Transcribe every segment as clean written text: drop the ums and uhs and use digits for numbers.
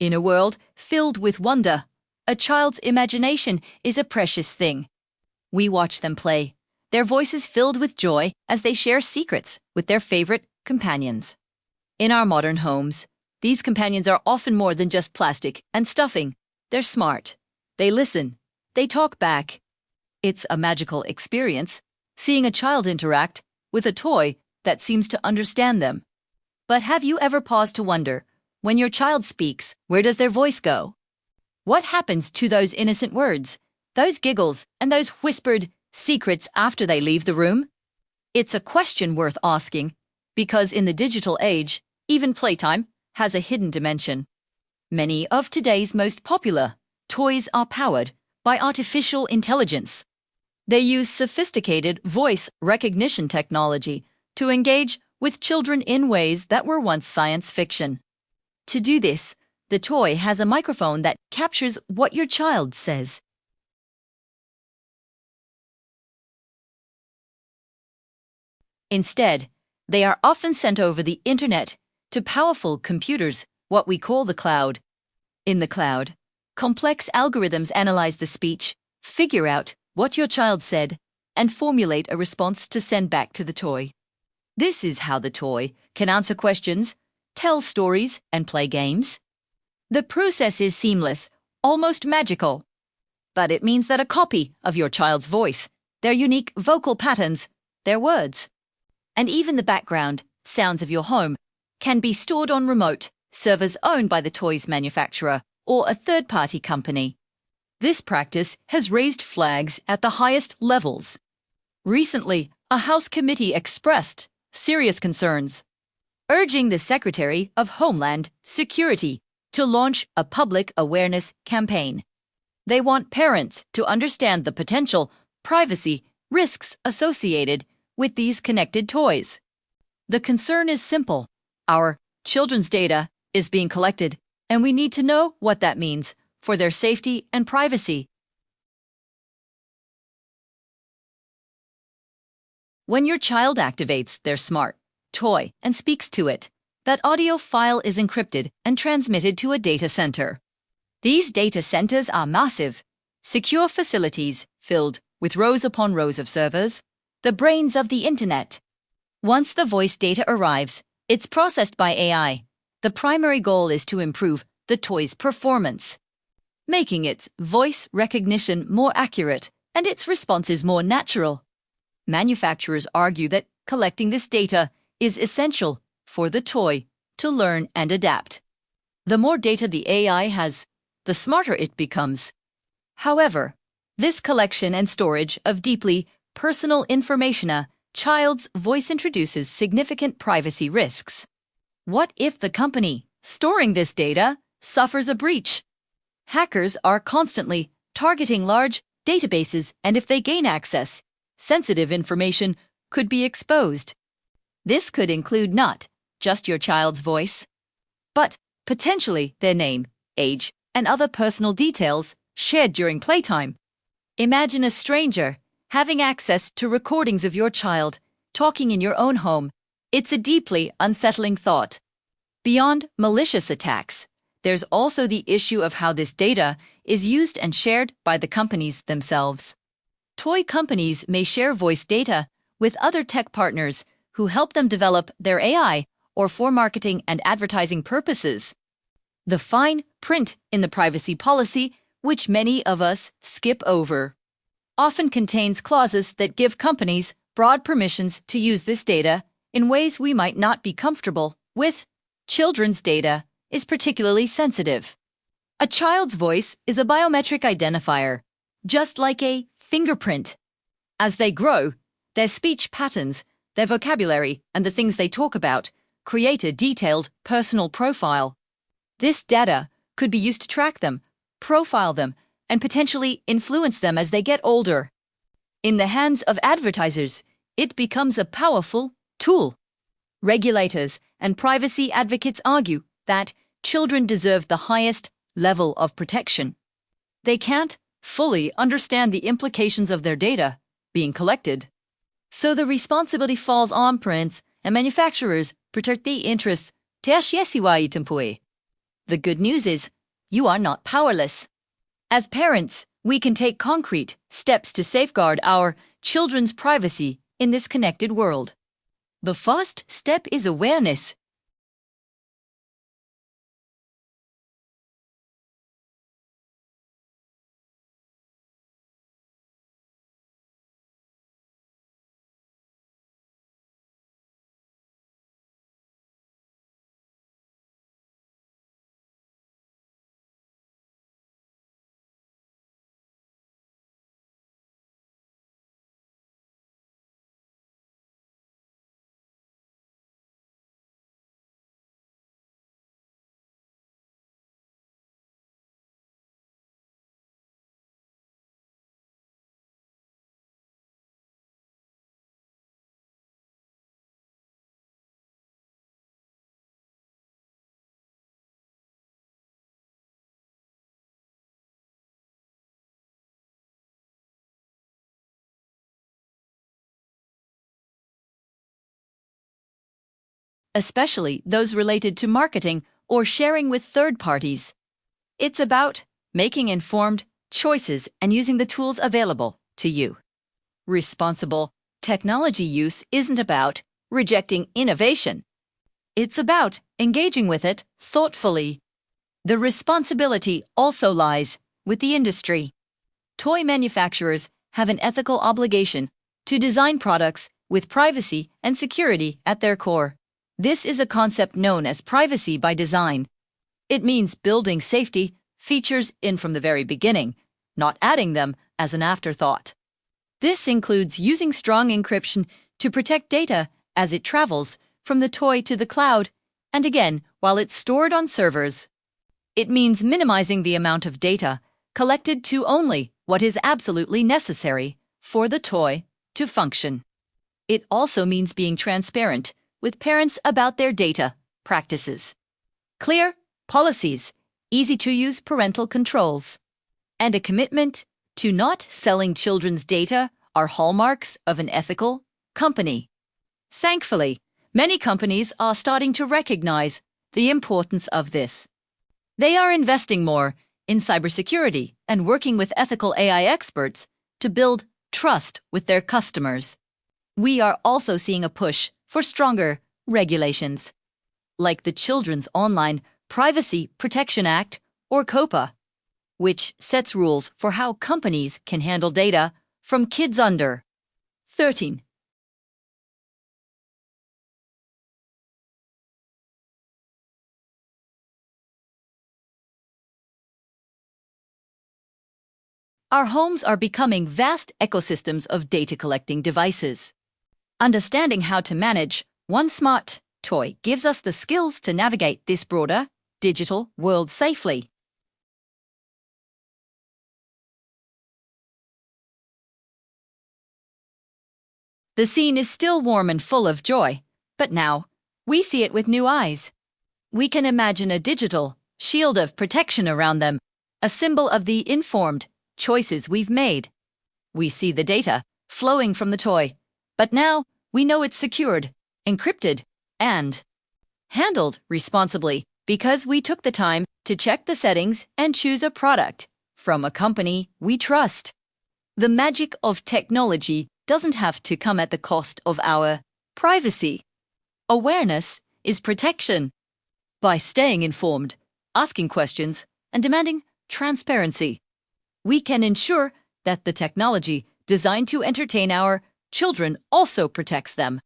In a world filled with wonder, a child's imagination is a precious thing. We watch them play, their voices filled with joy as they share secrets with their favorite companions. In our modern homes, these companions are often more than just plastic and stuffing. They're smart. They listen. They talk back. It's a magical experience, seeing a child interact with a toy that seems to understand them. But have you ever paused to wonder, when your child speaks, where does their voice go? What happens to those innocent words, those giggles, and those whispered secrets after they leave the room? It's a question worth asking, because in the digital age, even playtime has a hidden dimension. Many of today's most popular toys are powered by artificial intelligence. They use sophisticated voice recognition technology to engage with children in ways that were once science fiction. To do this, the toy has a microphone that captures what your child says. Instead, they are often sent over the internet to powerful computers, what we call the cloud. In the cloud, complex algorithms analyze the speech, figure out what your child said, and formulate a response to send back to the toy. This is how the toy can answer questions, tell stories, and play games. The process is seamless, almost magical. But it means that a copy of your child's voice, their unique vocal patterns, their words, and even the background sounds of your home can be stored on remote servers owned by the toy's manufacturer or a third-party company. This practice has raised flags at the highest levels. Recently, a House committee expressed serious concerns, urging the Secretary of Homeland Security to launch a public awareness campaign. They want parents to understand the potential privacy risks associated with these connected toys. The concern is simple. Our children's data is being collected, and we need to know what that means for their safety and privacy. When your child activates their smart toy and speaks to it, that audio file is encrypted and transmitted to a data center. These data centers are massive, secure facilities filled with rows upon rows of servers, the brains of the internet. Once the voice data arrives, it's processed by AI. The primary goal is to improve the toy's performance, making its voice recognition more accurate and its responses more natural. Manufacturers argue that collecting this data is essential for the toy to learn and adapt. The more data the AI has, the smarter it becomes. However, this collection and storage of deeply personal information, a child's voice introduces significant privacy risks. What if the company storing this data suffers a breach? Hackers are constantly targeting large databases, and if they gain access, sensitive information could be exposed. This could include not just your child's voice, but potentially their name, age, and other personal details shared during playtime. Imagine a stranger having access to recordings of your child talking in your own home. It's a deeply unsettling thought. Beyond malicious attacks, there's also the issue of how this data is used and shared by the companies themselves. Toy companies may share voice data with other tech partners who help them develop their AI or for marketing and advertising purposes. The fine print in the privacy policy, which many of us skip over, often contains clauses that give companies broad permissions to use this data in ways we might not be comfortable with. Children's data is particularly sensitive. A child's voice is a biometric identifier, just like a fingerprint. As they grow, their speech patterns, their vocabulary, and the things they talk about create a detailed personal profile. This data could be used to track them, profile them, and potentially influence them as they get older. In the hands of advertisers, it becomes a powerful tool. Regulators and privacy advocates argue that children deserve the highest level of protection. They can't fully understand the implications of their data being collected. So the responsibility falls on parents and manufacturers protect the interests. The good news is, you are not powerless. As parents, we can take concrete steps to safeguard our children's privacy in this connected world. The first step is awareness. Especially those related to marketing or sharing with third parties. It's about making informed choices and using the tools available to you. Responsible technology use isn't about rejecting innovation. It's about engaging with it thoughtfully. The responsibility also lies with the industry. Toy manufacturers have an ethical obligation to design products with privacy and security at their core. This is a concept known as privacy by design. It means building safety features in from the very beginning, not adding them as an afterthought. This includes using strong encryption to protect data as it travels from the toy to the cloud, and again, while it's stored on servers. It means minimizing the amount of data collected to only what is absolutely necessary for the toy to function. It also means being transparent with parents about their data practices. Clear policies, easy-to-use parental controls, and a commitment to not selling children's data are hallmarks of an ethical company. Thankfully, many companies are starting to recognize the importance of this. They are investing more in cybersecurity and working with ethical AI experts to build trust with their customers. We are also seeing a push for stronger regulations, like the Children's Online Privacy Protection Act, or COPPA, which sets rules for how companies can handle data from kids under 13. Our homes are becoming vast ecosystems of data-collecting devices. Understanding how to manage one smart toy gives us the skills to navigate this broader, digital world safely. The scene is still warm and full of joy, but now we see it with new eyes. We can imagine a digital shield of protection around them, a symbol of the informed choices we've made. We see the data flowing from the toy, but now we know it's secured, encrypted, and handled responsibly because we took the time to check the settings and choose a product from a company we trust. The magic of technology doesn't have to come at the cost of our privacy. Awareness is protection. By staying informed, asking questions, and demanding transparency, we can ensure that the technology designed to entertain our children also protects them.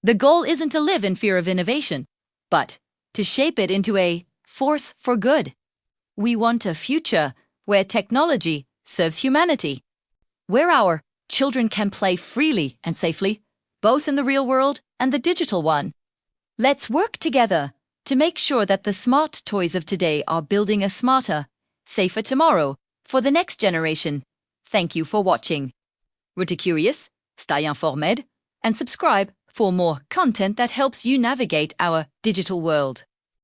The goal isn't to live in fear of innovation, but to shape it into a force for good. We want a future where technology serves humanity, where our children can play freely and safely, both in the real world and the digital one. Let's work together to make sure that the smart toys of today are building a smarter, safer tomorrow for the next generation. Thank you for watching. Restez curious, stay informed, and subscribe for more content that helps you navigate our digital world.